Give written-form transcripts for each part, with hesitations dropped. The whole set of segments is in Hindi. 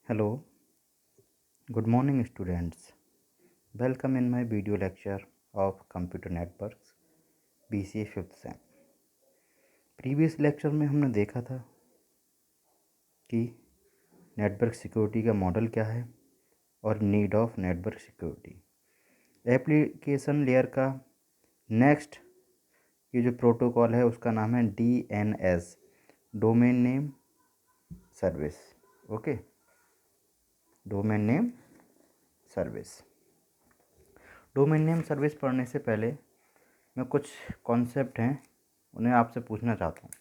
Hello, good morning students. Welcome in my video lecture of Computer Networks BCA 5th Sem. Previous lecture में हमने देखा था कि नेटवर्क सिक्योरिटी का मॉडल क्या है और need of network security. Application layer का नेक्स्ट ये जो प्रोटोकॉल है उसका नाम है DNS, domain name service. Okay, domain name service. Domain name service पढ़ने से पहले मैं कुछ कॉन्सेप्ट हैं उन्हें आपसे पूछना चाहता हूँ।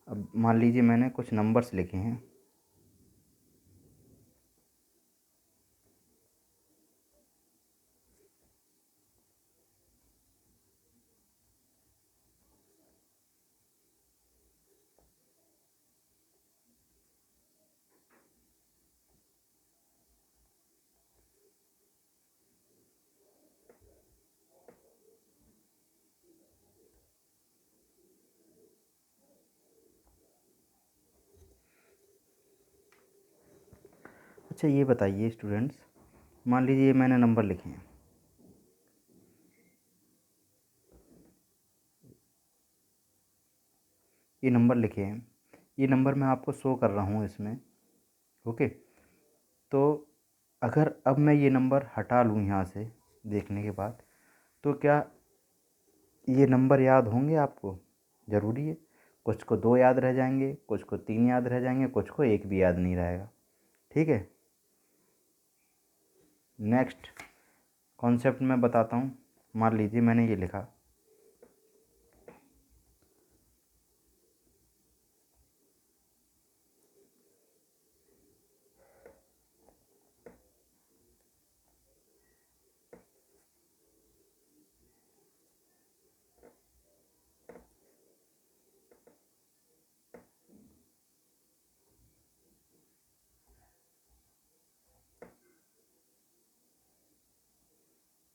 अब मान लीजिए मैंने कुछ नंबर्स लिखे हैं। अच्छा, ये बताइए स्टूडेंट्स, मान लीजिए मैंने नंबर लिखे हैं। ये नंबर लिखे हैं, ये नंबर मैं आपको शो कर रहा हूँ इसमें। ओके, तो अगर अब मैं ये नंबर हटा लूँ यहाँ से देखने के बाद, तो क्या ये नंबर याद होंगे आपको? ज़रूरी है। कुछ को 2 याद रह जाएंगे, कुछ को 3 याद रह जाएंगे, कुछ को 1 भी याद नहीं रहेगा। ठीक है, नेक्स्ट कॉन्सेप्ट मैं बताता हूँ। मान लीजिए मैंने ये लिखा,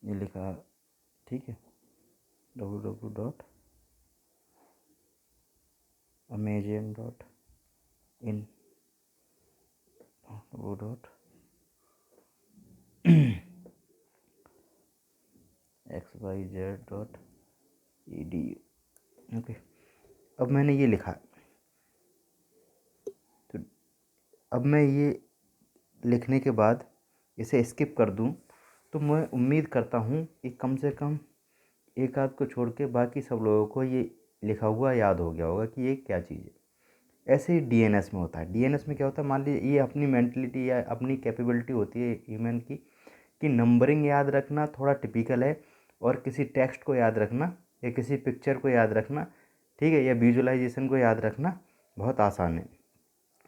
ये लिखा, ठीक है, www.amazon.in वो डॉट xyz.edu। ओके, अब मैंने ये लिखा, तो अब मैं ये लिखने के बाद इसे स्किप कर दूं, तो मैं उम्मीद करता हूं कि कम से कम एक आध को छोड़ के बाकी सब लोगों को ये लिखा हुआ याद हो गया होगा कि ये क्या चीज़ है। ऐसे ही डीएनएस में होता है। डीएनएस में क्या होता है, मान लीजिए ये अपनी मेंटलिटी या अपनी कैपेबिलिटी होती है ह्यूमन की कि नंबरिंग याद रखना थोड़ा टिपिकल है, और किसी टेक्स्ट को याद रखना या किसी पिक्चर को याद रखना, ठीक है, या विजुअलाइजेशन को याद रखना बहुत आसान है।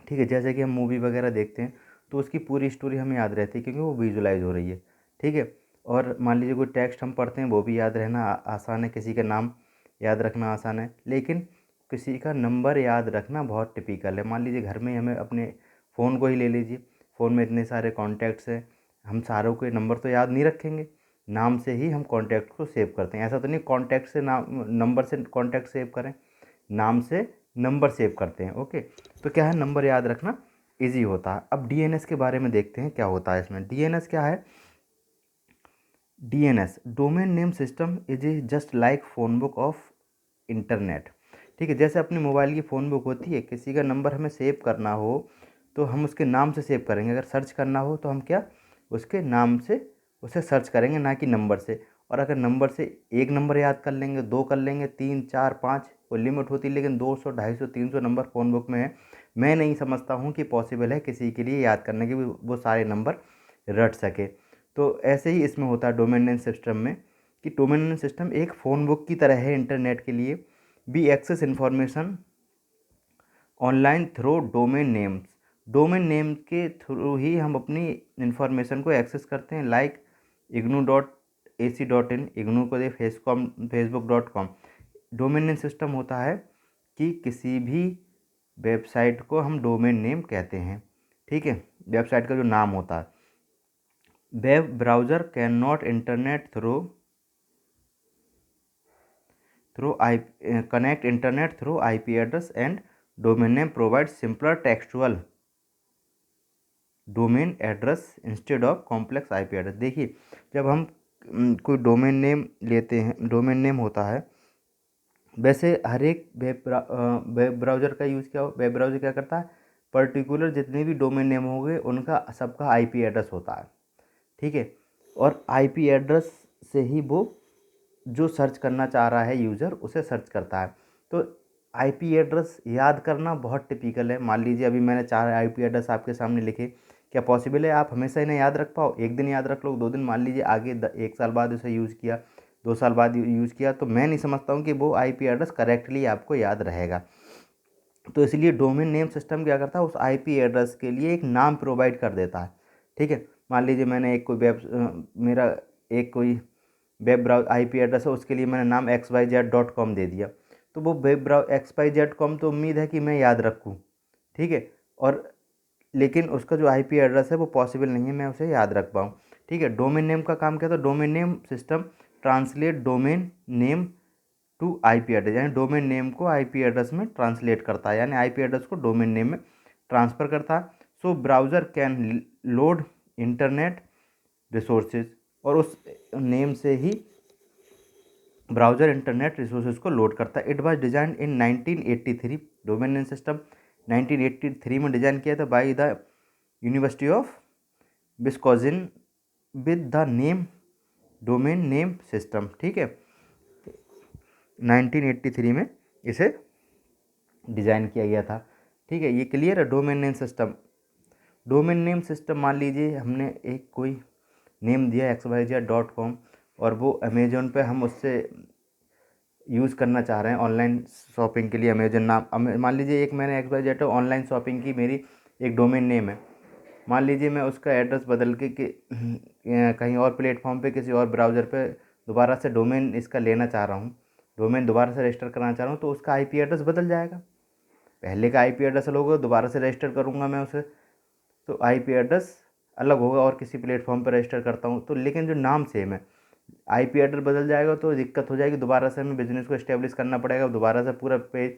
ठीक है, जैसे कि हम मूवी वगैरह देखते हैं तो उसकी पूरी स्टोरी हमें याद रहती है क्योंकि वो विजुअलाइज हो रही है। ठीक है, और मान लीजिए कोई टेक्स्ट हम पढ़ते हैं वो भी याद रहना आसान है, किसी का नाम याद रखना आसान है, लेकिन किसी का नंबर याद रखना बहुत टिपिकल है। मान लीजिए घर में हमें अपने फ़ोन को ही ले लीजिए, फ़ोन में इतने सारे कॉन्टैक्ट्स हैं, हम सारों के नंबर तो याद नहीं रखेंगे, नाम से ही हम कॉन्टैक्ट को सेव करते हैं। ऐसा तो नहीं कॉन्टैक्ट से नाम नंबर से कॉन्टैक्ट सेव करें, नाम से नंबर सेव करते हैं। ओके, तो क्या है, नंबर याद रखना इजी होता है। अब डीएनएस के बारे में देखते हैं क्या होता है इसमें। डीएनएस क्या है? DNS, domain name system, is just like phone book of internet. ठीक है, जैसे अपने मोबाइल की फ़ोन बुक होती है, किसी का नंबर हमें सेव करना हो तो हम उसके नाम से सेव करेंगे। अगर सर्च करना हो तो हम क्या, उसके नाम से उसे सर्च करेंगे, ना कि नंबर से। और अगर नंबर से एक नंबर याद कर लेंगे, 2 कर लेंगे, 3 4 5 कोई लिमिट होती है, लेकिन 200 250 300 नंबर फ़ोन बुक में है। मैं नहीं समझता हूँ कि पॉसिबल है किसी के लिए याद करने के वो सारे नंबर रट सके। तो ऐसे ही इसमें होता है डोमेन नेम सिस्टम में, कि डोमेन नेम सिस्टम एक फ़ोन बुक की तरह है इंटरनेट के लिए। We access information online through domain names, domain name के थ्रू ही हम अपनी इन्फॉर्मेशन को एक्सेस करते हैं, लाइक ignu.ac.in, इग्नू को दे facebook.com। डोमेन नेम सिस्टम होता है कि किसी भी वेबसाइट को हम डोमेन नेम कहते हैं। ठीक है, वेबसाइट का जो नाम होता है। Web browser can not internet through I connect internet through IP address and domain name provide simpler textual domain address instead of complex IP address. देखिए, जब हम कोई डोमेन नेम लेते हैं, डोमेन नेम होता है, वैसे हर एक वेब ब्राउज़र का यूज़ वेब ब्राउज़र क्या करता है, पर्टिकुलर जितने भी डोमेन नेम होंगे उनका सबका आईपी एड्रेस होता है, ठीक है। और आईपी एड्रेस से ही वो जो सर्च करना चाह रहा है यूज़र उसे सर्च करता है। तो आईपी एड्रेस याद करना बहुत टिपिकल है। मान लीजिए अभी मैंने 4 आईपी एड्रेस आपके सामने लिखे, क्या पॉसिबल है आप हमेशा इन्हें याद रख पाओ? एक दिन याद रख लो, 2 दिन, मान लीजिए आगे 1 साल बाद उसे यूज़ किया, 2 साल बाद यूज़ किया, तो मैं नहीं समझता हूँ कि वो आईपी एड्रेस करेक्टली आपको याद रहेगा। तो इसलिए डोमेन नेम सिस्टम क्या करता है, उस आईपी एड्रेस के लिए एक नाम प्रोवाइड कर देता है, ठीक है। मान लीजिए मैंने एक कोई मेरा एक कोई वेब ब्राउज आईपी एड्रेस है, उसके लिए मैंने नाम xyz.com दे दिया। तो वो वेब ब्राउज xyz.com तो उम्मीद है कि मैं याद रखूँ, ठीक है। और लेकिन उसका जो आईपी एड्रेस है वो पॉसिबल नहीं है मैं उसे याद रख पाऊँ, ठीक है। डोमेन नेम का काम क्या था, domain name system translate domain name to IP address, यानी डोमेन नेम को आईपी एड्रेस में ट्रांसलेट करता है, यानी आईपी एड्रेस को डोमेन नेम में ट्रांसफ़र करता है। So browser can load internet resources, और उस नेम से ही ब्राउज़र इंटरनेट रिसोर्सेज को लोड करता है। It was design in 1983, domain name system 1983 में डिज़ाइन किया था by the university of Wisconsin with the name domain name system, ठीक है। 1983 में इसे डिज़ाइन किया गया था, ठीक है। ये क्लियर है। Domain name system, domain name system मान लीजिए हमने एक कोई नेम दिया xyz.com, और वो अमेजोन पे हम उससे यूज़ करना चाह रहे हैं ऑनलाइन शॉपिंग के लिए। अमेजन नाम, मान लीजिए एक मैंने xyz ऑनलाइन शॉपिंग की मेरी एक डोमेन नेम है, मान लीजिए मैं उसका एड्रेस बदल के कहीं और प्लेटफॉर्म पे किसी और ब्राउज़र पे दोबारा से डोमेन इसका लेना चाह रहा हूँ, डोमेन दोबारा से रजिस्टर कराना चाह रहा हूँ, तो उसका आईपी एड्रेस बदल जाएगा। पहले का आईपी एड्रेस अलग होगा, दोबारा से रजिस्टर करूँगा मैं उसे तो आईपी एड्रेस अलग होगा, और किसी प्लेटफॉर्म पर रजिस्टर करता हूँ तो, लेकिन जो नाम सेम है, आईपी एड्रेस बदल जाएगा तो दिक्कत हो जाएगी, दोबारा से हमें बिजनेस को इस्टेब्लिश करना पड़ेगा, दोबारा से पूरा पेज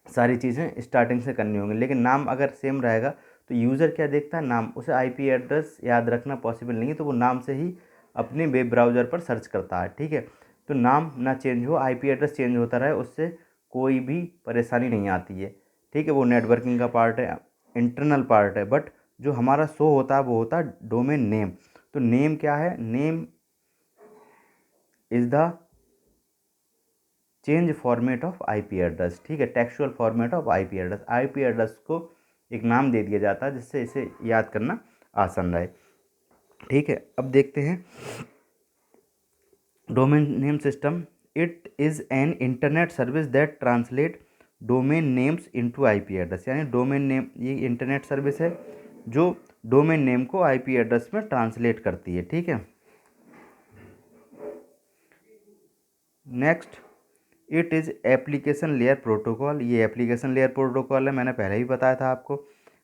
सारी चीज़ें स्टार्टिंग से करनी होंगी। लेकिन नाम अगर सेम रहेगा तो यूज़र क्या देखता है, नाम, उसे आईपी एड्रेस याद रखना पॉसिबल नहीं है, तो वो नाम से ही अपने वेब ब्राउज़र पर सर्च करता है, ठीक है। तो नाम ना चेंज हो, आईपी एड्रेस चेंज होता रहे, उससे कोई भी परेशानी नहीं आती है, ठीक है। वो नेटवर्किंग का पार्ट है, इंटरनल पार्ट है, बट जो हमारा शो होता है वो होता है डोमेन नेम। तो नेम क्या है, name is the change format of IP address, ठीक है, textual format of IP address. IP address को एक नाम दे दिया जाता है जिससे इसे याद करना आसान रहे, ठीक है। अब देखते हैं domain name system. It is an internet service that translate domain names into IP address, यानी डोमेन नेम ये इंटरनेट सर्विस है जो डोमेन नेम को आईपी एड्रेस में ट्रांसलेट करती है, ठीक है। Next, it is application layer protocol. ये एप्लीकेशन लेयर प्रोटोकॉल है, मैंने पहले ही बताया था आपको।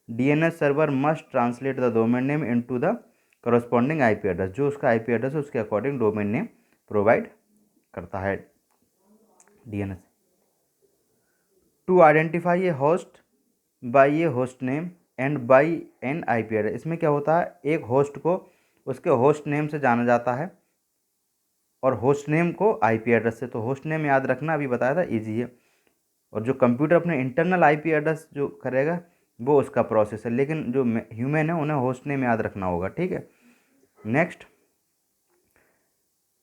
DNS server must translate the domain name into the corresponding IP address, जो उसका आईपी एड्रेस है उसके अकॉर्डिंग डोमेन नेम प्रोवाइड करता है DNS. To identify a host by a host name and by an IP address, इसमें क्या होता है, एक होस्ट को उसके होस्ट नेम से जाना जाता है और होस्ट नेम को आईपी एड्रेस से। तो होस्ट नेम याद रखना अभी बताया था, इजी है। और जो कंप्यूटर अपने इंटरनल आईपी एड्रेस जो करेगा वो उसका प्रोसेस है, लेकिन जो ह्यूमन है उन्हें होस्ट नेम याद रखना होगा, ठीक है। Next,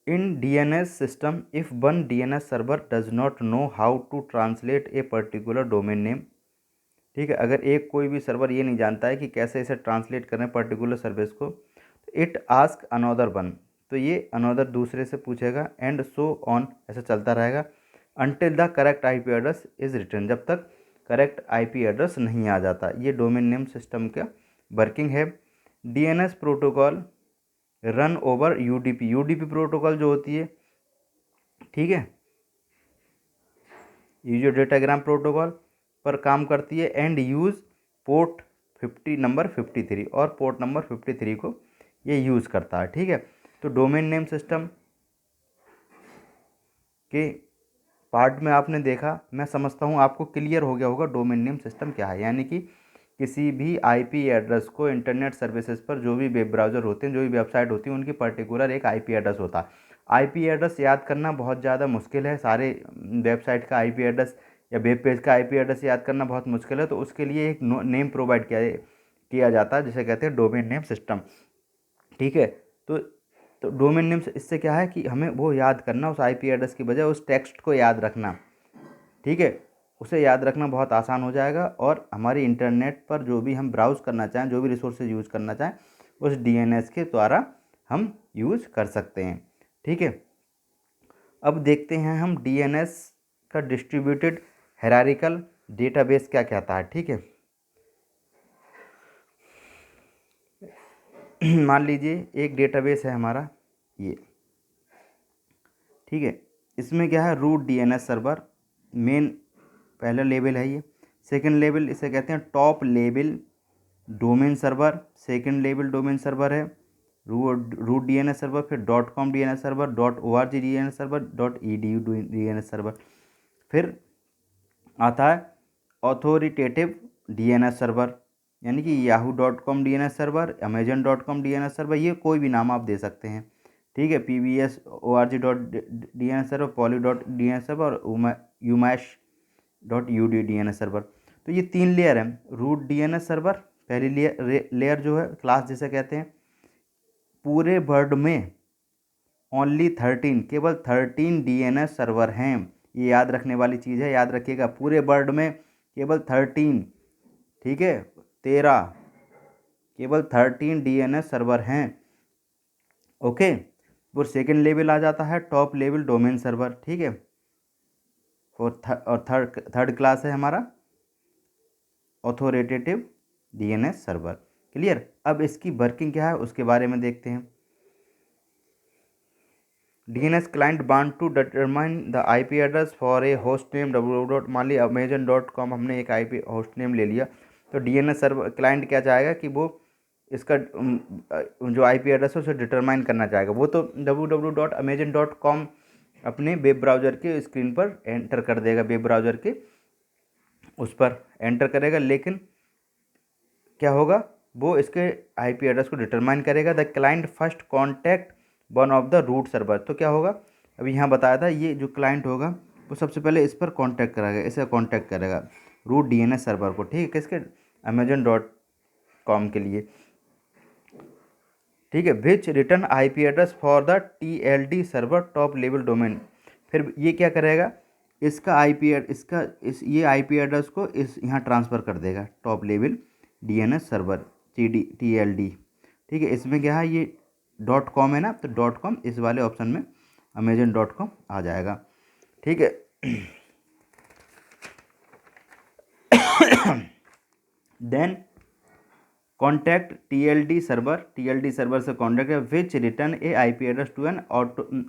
in DNS system if one DNS server does not know how to translate a particular domain name, ठीक है, अगर एक कोई भी सर्वर ये नहीं जानता है कि कैसे इसे ट्रांसलेट करें पर्टिकुलर सर्विस को, इट आस्क अनदर वन, तो ये अनदर दूसरे से पूछेगा, एंड सो ऑन, ऐसा चलता रहेगा until the correct IP address is return, जब तक करेक्ट आईपी एड्रेस नहीं आ जाता। ये डोमेन नेम सिस्टम का वर्किंग है। DNS protocol run over UDP, UDP protocol जो होती है, ठीक है, यूजर डेटाग्राम प्रोटोकॉल पर काम करती है, एंड यूज़ पोर्ट 53 और पोर्ट नंबर 53 को ये यूज़ करता है, ठीक है। तो डोमेन नेम सिस्टम के पार्ट में आपने देखा, मैं समझता हूँ आपको क्लियर हो गया होगा डोमेन नेम सिस्टम क्या है, यानी कि किसी भी आईपी एड्रेस को इंटरनेट सर्विसेज पर जो भी वेब ब्राउज़र होते हैं, जो भी वेबसाइट होती है, उनकी पर्टिकुलर एक आईपी एड्रेस होता है। आईपी एड्रेस याद करना बहुत ज़्यादा मुश्किल है, सारे वेबसाइट का आईपी एड्रेस या वेब पेज का आईपी एड्रेस याद करना बहुत मुश्किल है। तो उसके लिए एक नेम प्रोवाइड किया जाता है, जिसे कहते हैं डोमेन नेम सिस्टम। ठीक है, तो डोमेन नेम इससे क्या है कि हमें वो याद करना, उस आईपी एड्रेस की बजाय उस टेक्स्ट को याद रखना। ठीक है, उसे याद रखना बहुत आसान हो जाएगा, और हमारी इंटरनेट पर जो भी हम ब्राउज़ करना चाहें, जो भी रिसोर्सेज यूज़ करना चाहें, उस डीएनएस के द्वारा हम यूज़ कर सकते हैं। ठीक है, अब देखते हैं हम डीएनएस का डिस्ट्रीब्यूटेड हायरार्किकल डेटाबेस क्या कहता है। ठीक है, मान लीजिए एक डेटाबेस है हमारा ये। ठीक है, इसमें क्या है, रूट डीएनएस सर्वर मेन पहला लेवल है ये। सेकंड लेवल इसे कहते हैं top level domain server, second level domain server है रूट डीएनएस सर्वर, फिर .com DNS server, .org DNS server, .edu DNS server. फिर आता है ऑथोरिटेटिव डीएनएस सर्वर, यानी कि yahoo.com DNS server, amazon.com DNS server, ये कोई भी नाम आप दे सकते हैं। ठीक है, pbs.org.dns सर्वर, poly.dns सर्वर और umash.ud डीएनएस सर्वर। तो ये 3 लेयर हैं। रूट डीएनएस सर्वर पहली लेयर जो है, क्लास जिसे कहते हैं। पूरे वर्ल्ड में ओनली 13, केवल 13 डीएनएस सर्वर हैं। ये याद रखने वाली चीज़ है, याद रखिएगा, पूरे वर्ल्ड में केवल 13, ठीक है 13, केवल 13 डीएनएस सर्वर हैं। ओके, वो सेकेंड लेवल आ जाता है टॉप लेवल डोमेन सर्वर। ठीक है, और थर्ड क्लास है हमारा ऑथोरिटेटिव डीएनएस सर्वर। क्लियर। अब इसकी वर्किंग क्या है उसके बारे में देखते हैं। DNS client want to determine the IP address for a host name www. मान लिया amazon.com हमने एक IP होस्ट नेम ले लिया, तो DNS सर्वर क्लाइंट क्या चाहेगा कि वो इसका जो IP एड्रेस है उसे डिटरमाइन करना चाहेगा। वो तो www.amazon.com अपने वेब ब्राउज़र के स्क्रीन पर एंटर कर देगा, वेब ब्राउज़र के उस पर एंटर करेगा, लेकिन क्या होगा, वो इसके IP एड्रेस को डिटरमाइन करेगा। The client first contact one of the root server. तो क्या होगा, अभी यहाँ बताया था, ये जो क्लाइंट होगा वो सबसे पहले इस पर कांटेक्ट करेगा, इसे कांटेक्ट करेगा रूट डीएनएस सर्वर को। ठीक है, किसके, amazon.com के लिए। ठीक है, which return IP address for the TLD server top level domain. फिर ये क्या करेगा, इसका ये आईपी एड्रेस को इस यहाँ ट्रांसफ़र कर देगा top level DNS server TLD। ठीक है, इसमें क्या है, ये .com है ना, तो .com इस वाले ऑप्शन में amazon.com आ जाएगा। ठीक है, देन कॉन्टैक्ट TLD सर्वर से कॉन्टैक्ट है which return a IP address to an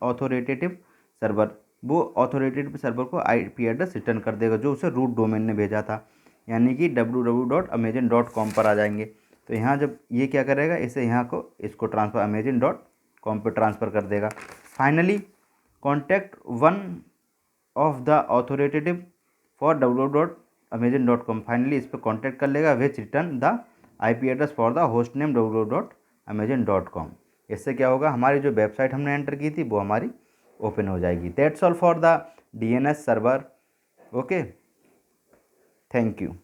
authoritative server. वो ऑथोरिटेटिव सर्वर को IP एड्रेस रिटर्न कर देगा जो उसे रूट डोमेन ने भेजा था, यानी कि www.amazon.com पर आ जाएंगे। तो यहाँ जब ये क्या करेगा, इसे यहाँ को इसको ट्रांसफ़र amazon.com पर ट्रांसफ़र कर देगा। Finally contact one of the authoritative for www.amazon.com, finally इस पर कॉन्टैक्ट कर लेगा which return the IP address for the host name www.amazon.com। इससे क्या होगा, हमारी जो वेबसाइट हमने एंटर की थी वो हमारी ओपन हो जाएगी। That's all for the DNS server. Okay, thank you.